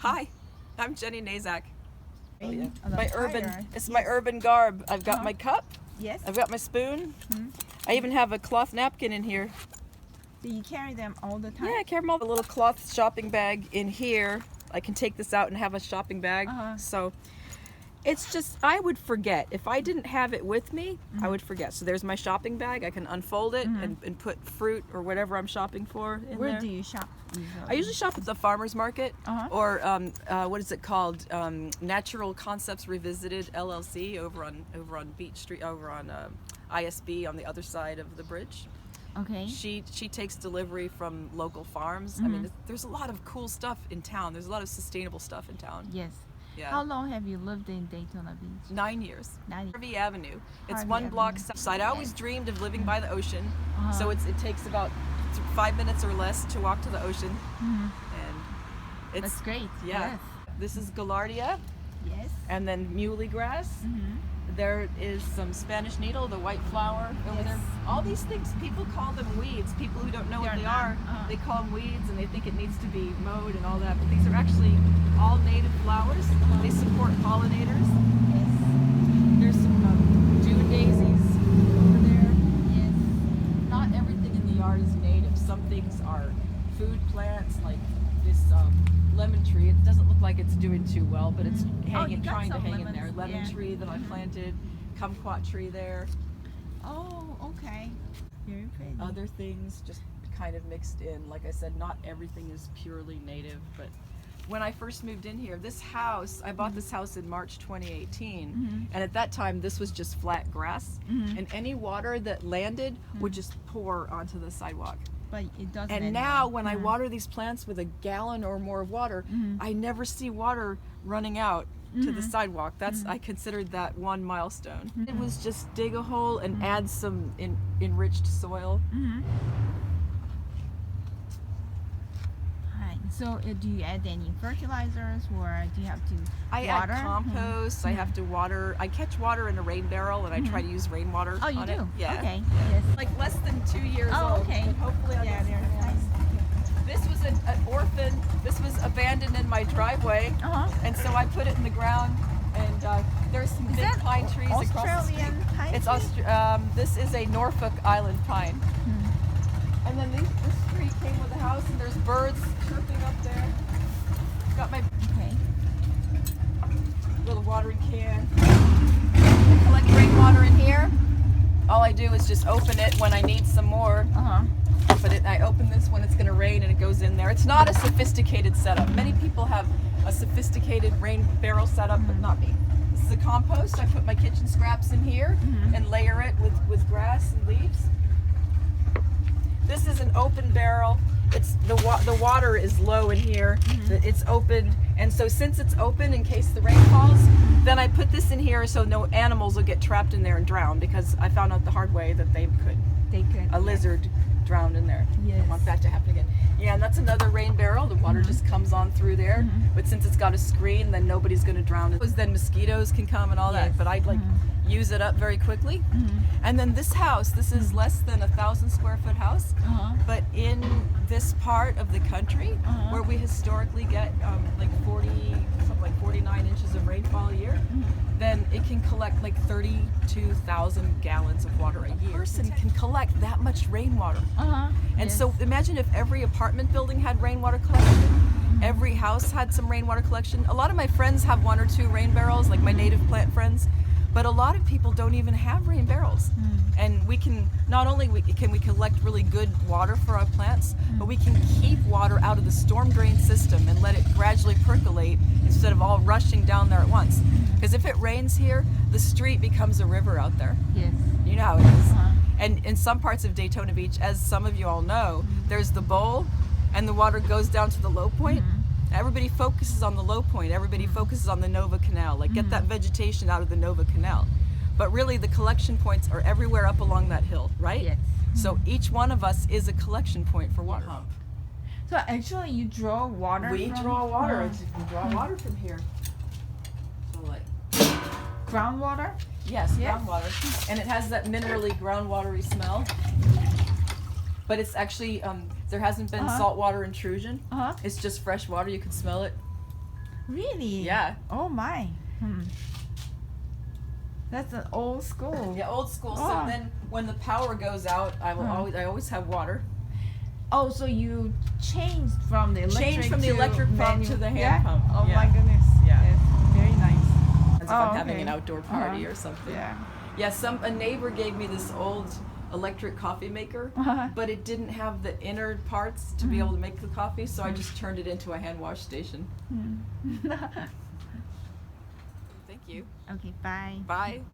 Hi, I'm Jenny Nazak. Oh, yeah. It's Yes. my urban garb. I've got my cup, Yes. I've got my spoon. Hmm. I even have a cloth napkin in here. Do you carry them all the time? Yeah, I carry a little cloth shopping bag in here. I can take this out and have a shopping bag. So it's just, I would forget. If I didn't have it with me, I would forget. So there's my shopping bag. I can unfold it and put fruit or whatever I'm shopping for in Where there. do you shop? I usually shop at the farmer's market or what is it called? Natural Concepts Revisited LLC over on Beach Street, over on ISB on the other side of the bridge. Okay. She takes delivery from local farms. I mean, there's a lot of cool stuff in town. There's a lot of sustainable stuff in town. Yes. Yeah. How long have you lived in Daytona Beach? 9 years. 9 years. Harvey Avenue. It's Harvey one block Avenue. south side. I always dreamed of living by the ocean, so it takes about 5 minutes or less to walk to the ocean, and it's That's great. Yeah. Yes. This is Gaillardia, Yes. and then muley grass. There is some Spanish needle, the white flower over there. All these things, people call them weeds. People who don't know what they are, they call them weeds and they think it needs to be mowed and all that. But these are actually all native flowers. They support pollinators. Yes. There's some June daisies over there. Yes. Not everything in the yard is native. Some things are food plants, like this lemon tree. It doesn't look like it's doing too well, but it's hanging, trying to hang in there. Lemon tree that I planted, kumquat tree there. Oh, okay. Very pretty. Other things just kind of mixed in. Like I said, not everything is purely native, but when I first moved in here, this house, I bought this house in March 2018, and at that time this was just flat grass, and any water that landed would just pour onto the sidewalk. But it doesn't. And now when I water these plants with a gallon or more of water, I never see water running out to the sidewalk. That's I considered that one milestone. It was just dig a hole and add some enriched soil. Right. So do you add any fertilizers, or do you have to I water? add compost. I have to water. I catch water in a rain barrel, and I try to use rainwater Oh, you on do? it. Yeah. Okay. Yeah. Yes. Like less than 2 years Oh, old. okay. And hopefully I'll get they're some nice. This was an orphan. This was abandoned in my driveway, and so I put it in the ground. And there's some big that pine trees across the street. Australian pine It's tree? this is a Norfolk Island pine. And then this tree came with the house, and there's birds chirping up there. Got my Okay. little watering can. I collect rainwater in here. All I do is just open it when I need some more. But I open this when it's going to rain, and it goes in there. It's not a sophisticated setup. Many people have a sophisticated rain barrel setup, but not me. This is a compost. I put my kitchen scraps in here and layer it with grass and leaves. This is an open barrel. It's the water is low in here. It's open, and so since it's open in case the rain falls, then I put this in here so no animals will get trapped in there and drown, because I found out the hard way that they could. A lizard drowned in there. Yes. I don't want that to happen again. Yeah, and that's another rain barrel. The water just comes on through there, but since it's got a screen, then nobody's going to drown. Then mosquitoes can come and all that, but I'd use it up very quickly. And then this house, this is less than 1,000 square foot house, but in this part of the country where we historically get like 49 inches of rainfall a year, then it can collect like 32,000 gallons of water a year. A person can collect that much rainwater. And so imagine if every apartment building had rainwater collection, every house had some rainwater collection. A lot of my friends have 1 or 2 rain barrels, like my native plant friends, but a lot of people don't even have rain barrels. And we can, not only can we collect really good water for our plants, but we can keep water out of the storm drain system and let it gradually percolate instead of all rushing down there at once. Because if it rains here, the street becomes a river out there. Yes. You know how it is. And in some parts of Daytona Beach, as some of you all know, there's the bowl, and the water goes down to the low point. Everybody focuses on the low point. Everybody focuses on the Nova Canal, like get that vegetation out of the Nova Canal. But really the collection points are everywhere up along that hill, right? Yes. So each one of us is a collection point for water. So actually you draw water We from draw water. We draw water from here. So like groundwater? Yes, groundwater. And it has that minerally groundwatery smell. But it's actually, there hasn't been saltwater intrusion. It's just fresh water. You can smell it. Really? Yeah. Oh my. That's an old school. Yeah, old school. Oh. So then when the power goes out, I always have water. Oh, so you changed from the electric pump to the hand pump. Oh Yeah. my goodness. Yeah. Yes. Very nice. As if I'm having an outdoor party or something. Yeah. Yeah, a neighbor gave me this old electric coffee maker, but it didn't have the inner parts to be able to make the coffee, so I just turned it into a hand wash station. Thank you. Okay, bye. Bye.